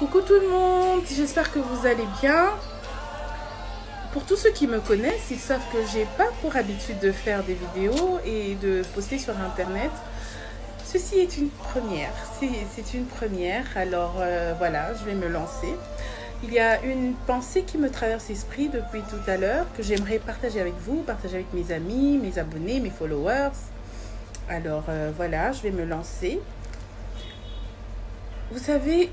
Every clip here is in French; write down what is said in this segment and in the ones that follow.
Coucou tout le monde, j'espère que vous allez bien. Pour tous ceux qui me connaissent, ils savent que j'ai pas pour habitude de faire des vidéos et de poster sur internet. Ceci est une première, c'est une première, alors voilà, je vais me lancer. Il y a une pensée qui me traverse l'esprit depuis tout à l'heure, que j'aimerais partager avec vous, partager avec mes amis, mes abonnés, mes followers. Alors voilà, je vais me lancer. Vous savez,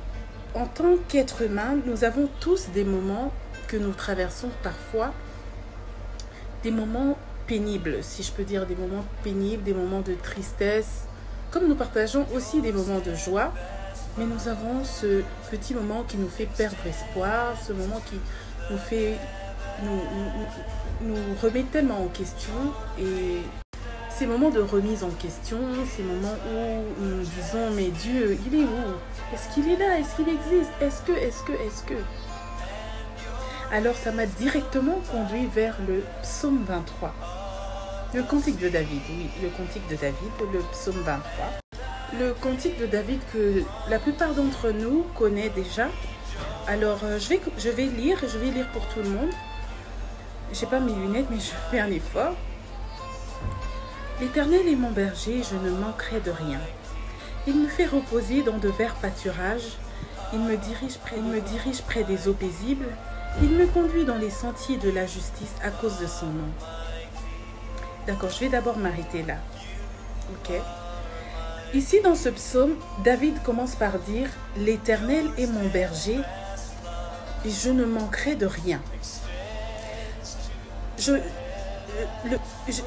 en tant qu'être humain, nous avons tous des moments que nous traversons parfois, des moments pénibles, si je peux dire, des moments pénibles, des moments de tristesse, comme nous partageons aussi des moments de joie, mais nous avons ce petit moment qui nous fait perdre espoir, ce moment qui nous fait, nous remet tellement en question, et ces moments de remise en question, ces moments où nous disons, mais Dieu, il est où? Est-ce qu'il est là? Est-ce qu'il existe? Est-ce que Alors ça m'a directement conduit vers le psaume 23. Le cantique de David, oui, le cantique de David, le psaume 23. Le cantique de David que la plupart d'entre nous connaît déjà. Alors je vais lire pour tout le monde. J'ai pas mes lunettes, mais je fais un effort. L'Éternel est mon berger, je ne manquerai de rien. Il me fait reposer dans de verts pâturages. Il me dirige près des eaux paisibles. Il me conduit dans les sentiers de la justice à cause de son nom. D'accord, je vais d'abord m'arrêter là. Ok. Ici, dans ce psaume, David commence par dire « L'Éternel est mon berger et je ne manquerai de rien ».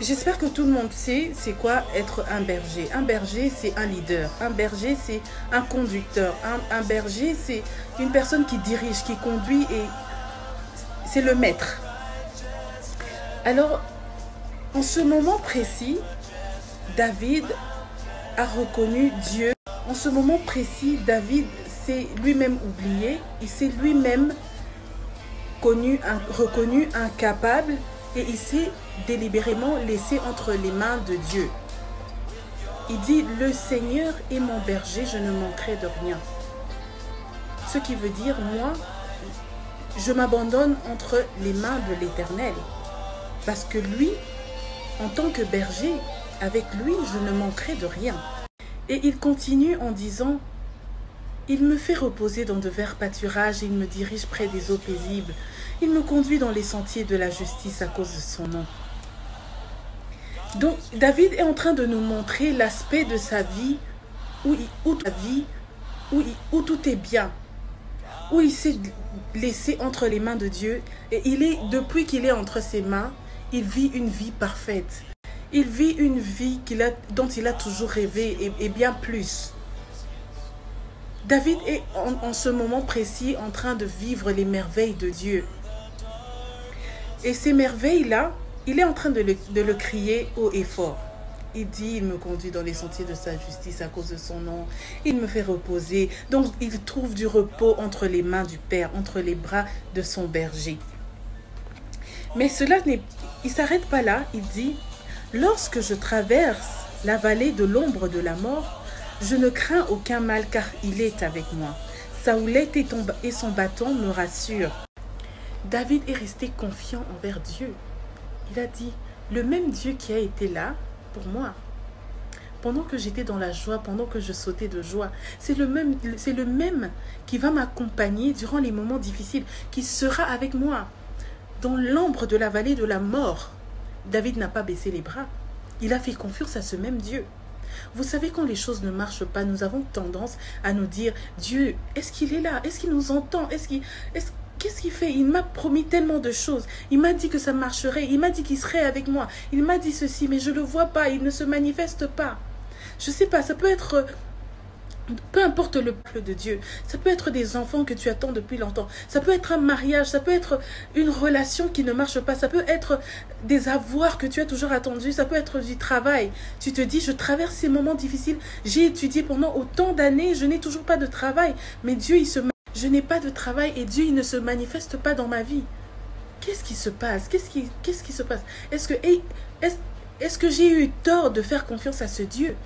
J'espère que tout le monde sait c'est quoi être un berger. Un berger, c'est un leader. Un berger, c'est un conducteur. Un berger, c'est une personne qui dirige, qui conduit et c'est le maître. Alors, en ce moment précis, David a reconnu Dieu. En ce moment précis, David s'est lui-même oublié. Il s'est lui-même reconnu incapable et il s'est délibérément laissé entre les mains de Dieu. Il dit, le Seigneur est mon berger, je ne manquerai de rien. Ce qui veut dire, moi, je m'abandonne entre les mains de l'Éternel. Parce que lui, en tant que berger, avec lui, je ne manquerai de rien. Et il continue en disant, il me fait reposer dans de verts pâturages, il me dirige près des eaux paisibles. Il me conduit dans les sentiers de la justice à cause de son nom. Donc, David est en train de nous montrer l'aspect de sa vie où tout est bien, où il s'est laissé entre les mains de Dieu. Et depuis qu'il est entre ses mains, il vit une vie parfaite. Il vit une vie dont il a toujours rêvé et bien plus. David est en ce moment précis en train de vivre les merveilles de Dieu. Et ces merveilles-là, il est en train de le crier haut et fort. Il dit, il me conduit dans les sentiers de sa justice à cause de son nom. Il me fait reposer. Donc, il trouve du repos entre les mains du Père, entre les bras de son berger. Mais il ne s'arrête pas là. Il dit, lorsque je traverse la vallée de l'ombre de la mort, je ne crains aucun mal car il est avec moi. Sa houlette et son bâton me rassurent. David est resté confiant envers Dieu. Il a dit, le même Dieu qui a été là pour moi, pendant que j'étais dans la joie, pendant que je sautais de joie, c'est le même qui va m'accompagner durant les moments difficiles, qui sera avec moi. Dans l'ombre de la vallée de la mort, David n'a pas baissé les bras. Il a fait confiance à ce même Dieu. Vous savez, quand les choses ne marchent pas, nous avons tendance à nous dire, Dieu, est-ce qu'il est là? Est-ce qu'il nous entend? Qu'est-ce qu'il fait? Il m'a promis tellement de choses. Il m'a dit que ça marcherait. Il m'a dit qu'il serait avec moi. Il m'a dit ceci, mais je ne le vois pas. Il ne se manifeste pas. Je ne sais pas, ça peut être... Peu importe le peuple de Dieu. Ça peut être des enfants que tu attends depuis longtemps. Ça peut être un mariage. Ça peut être une relation qui ne marche pas. Ça peut être des avoirs que tu as toujours attendus. Ça peut être du travail. Tu te dis, je traverse ces moments difficiles. J'ai étudié pendant autant d'années. Je n'ai toujours pas de travail. Mais Dieu, je n'ai pas de travail et Dieu, il ne se manifeste pas dans ma vie. Qu'est-ce qui se passe? Qu'est-ce qui se passe? Est-ce que j'ai eu tort de faire confiance à ce Dieu?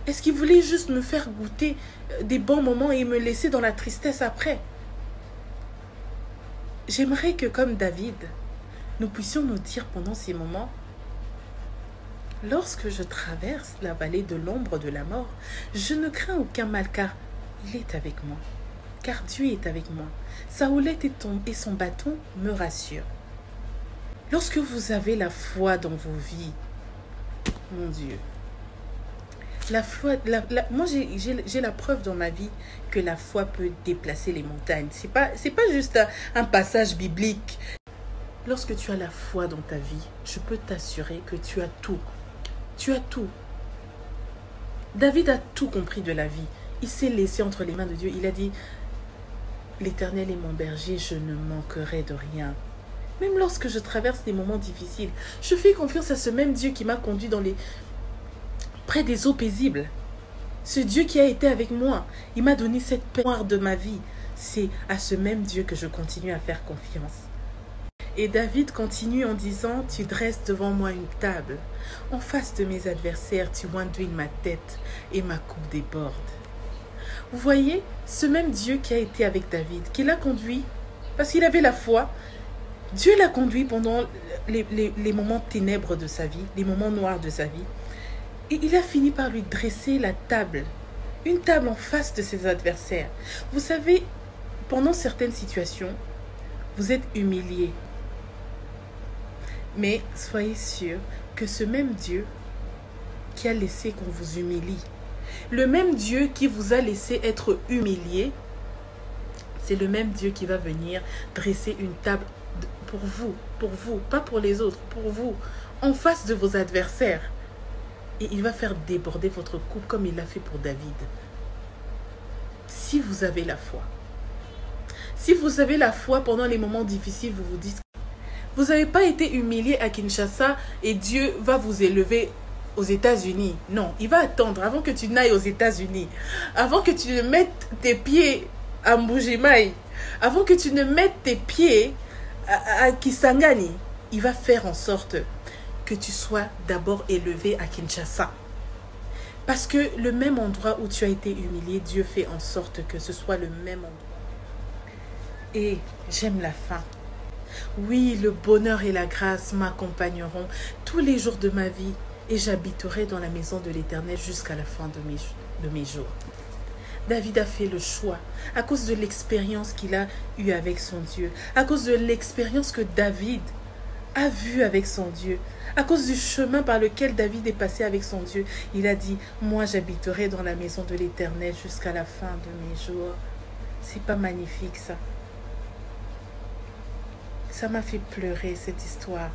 Est-ce qu'il voulait juste me faire goûter des bons moments et me laisser dans la tristesse après? J'aimerais que, comme David, nous puissions nous dire pendant ces moments, lorsque je traverse la vallée de l'ombre de la mort, je ne crains aucun mal car il est avec moi. Car Dieu est avec moi. Sa houlette et son bâton me rassurent. Lorsque vous avez la foi dans vos vies, mon Dieu, la foi, moi j'ai la preuve dans ma vie que la foi peut déplacer les montagnes. C'est pas juste un passage biblique. Lorsque tu as la foi dans ta vie, je peux t'assurer que tu as tout. Tu as tout. David a tout compris de la vie. Il s'est laissé entre les mains de Dieu. Il a dit, l'Éternel est mon berger, je ne manquerai de rien. Même lorsque je traverse des moments difficiles, je fais confiance à ce même Dieu qui m'a conduit près des eaux paisibles. Ce Dieu qui a été avec moi, il m'a donné cette paix de ma vie. C'est à ce même Dieu que je continue à faire confiance. Et David continue en disant, tu dresses devant moi une table. En face de mes adversaires, tu ondeuilles ma tête et ma coupe déborde. Vous voyez, ce même Dieu qui a été avec David, qui l'a conduit, parce qu'il avait la foi, Dieu l'a conduit pendant les moments ténèbres de sa vie, les moments noirs de sa vie. Et il a fini par lui dresser la table, une table en face de ses adversaires. Vous savez, pendant certaines situations, vous êtes humilié. Mais soyez sûr que ce même Dieu qui a laissé qu'on vous humilie, le même Dieu qui vous a laissé être humilié, c'est le même Dieu qui va venir dresser une table pour vous, pas pour les autres, pour vous, en face de vos adversaires. Et il va faire déborder votre coupe comme il l'a fait pour David. Si vous avez la foi. Si vous avez la foi pendant les moments difficiles, vous vous dites, vous n'avez pas été humilié à Kinshasa et Dieu va vous élever aux États-Unis. Non, il va attendre avant que tu n'ailles aux États-Unis, avant que tu ne mettes tes pieds à Mbujimayi, avant que tu ne mettes tes pieds à Kisangani. Il va faire en sorte que tu sois d'abord élevé à Kinshasa. Parce que le même endroit où tu as été humilié, Dieu fait en sorte que ce soit le même endroit. Et j'aime la fin. Oui, le bonheur et la grâce m'accompagneront tous les jours de ma vie et j'habiterai dans la maison de l'Éternel jusqu'à la fin de mes jours. David a fait le choix à cause de l'expérience qu'il a eue avec son Dieu, à cause de l'expérience que David a vue avec son Dieu, à cause du chemin par lequel David est passé avec son Dieu. Il a dit, moi j'habiterai dans la maison de l'Éternel jusqu'à la fin de mes jours. C'est pas magnifique ça? Ça m'a fait pleurer cette histoire.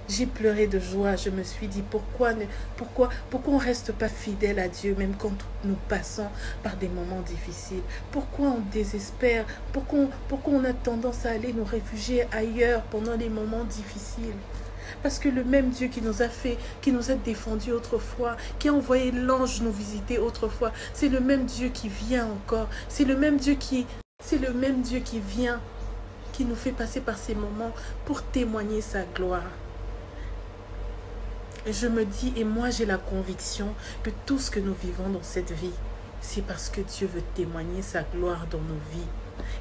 J'ai pleuré de joie. Je me suis dit, pourquoi on ne reste pas fidèle à Dieu même quand nous passons par des moments difficiles? Pourquoi on désespère? Pourquoi on a tendance à aller nous réfugier ailleurs pendant les moments difficiles? Parce que le même Dieu qui nous a défendus autrefois, qui a envoyé l'ange nous visiter autrefois, c'est le même Dieu qui vient encore. C'est le même Dieu qui vient, qui nous fait passer par ces moments pour témoigner sa gloire. Et je me dis, et moi j'ai la conviction que tout ce que nous vivons dans cette vie, c'est parce que Dieu veut témoigner sa gloire dans nos vies.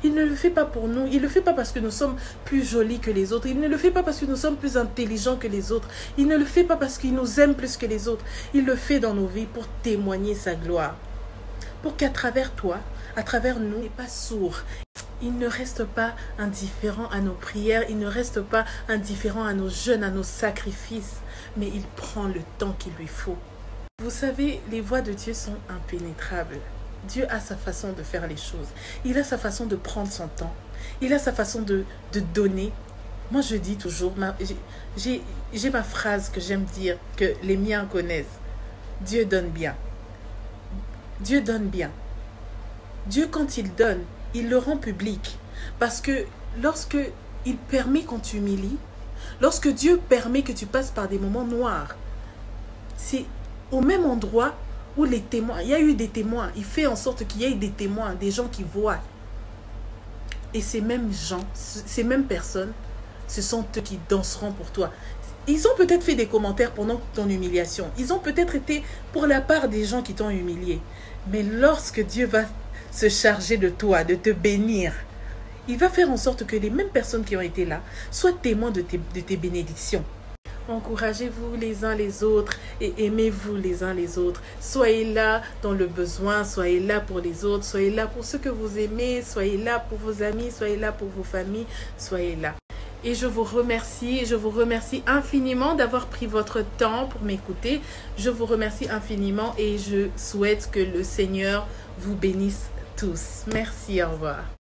Il ne le fait pas pour nous, il ne le fait pas parce que nous sommes plus jolis que les autres, il ne le fait pas parce que nous sommes plus intelligents que les autres, il ne le fait pas parce qu'il nous aime plus que les autres, il le fait dans nos vies pour témoigner sa gloire. Pour qu'à travers toi, à travers nous, il n'est pas sourd. Il ne reste pas indifférent à nos prières, il ne reste pas indifférent à nos jeûnes, à nos sacrifices, mais il prend le temps qu'il lui faut. Vous savez, les voies de Dieu sont impénétrables. Dieu a sa façon de faire les choses. Il a sa façon de prendre son temps. Il a sa façon de donner. Moi, je dis toujours, j'ai ma phrase que j'aime dire, que les miens connaissent. Dieu donne bien. Dieu donne bien. Dieu, quand il donne, il le rend public. Parce que lorsque il permet qu'on t'humilie, lorsque Dieu permet que tu passes par des moments noirs, c'est au même endroit où les témoins, il y a eu des témoins, il fait en sorte qu'il y ait des témoins, des gens qui voient. Et ces mêmes gens, ces mêmes personnes, ce sont eux qui danseront pour toi. Ils ont peut-être fait des commentaires pendant ton humiliation. Ils ont peut-être été pour la part des gens qui t'ont humilié. Mais lorsque Dieu va se charger de toi, de te bénir, il va faire en sorte que les mêmes personnes qui ont été là soient témoins de tes bénédictions. Encouragez-vous les uns les autres et aimez-vous les uns les autres. Soyez là dans le besoin, soyez là pour les autres, soyez là pour ceux que vous aimez, soyez là pour vos amis, soyez là pour vos familles, soyez là. Et je vous remercie infiniment d'avoir pris votre temps pour m'écouter. Je vous remercie infiniment et je souhaite que le Seigneur vous bénisse tous. Merci, au revoir.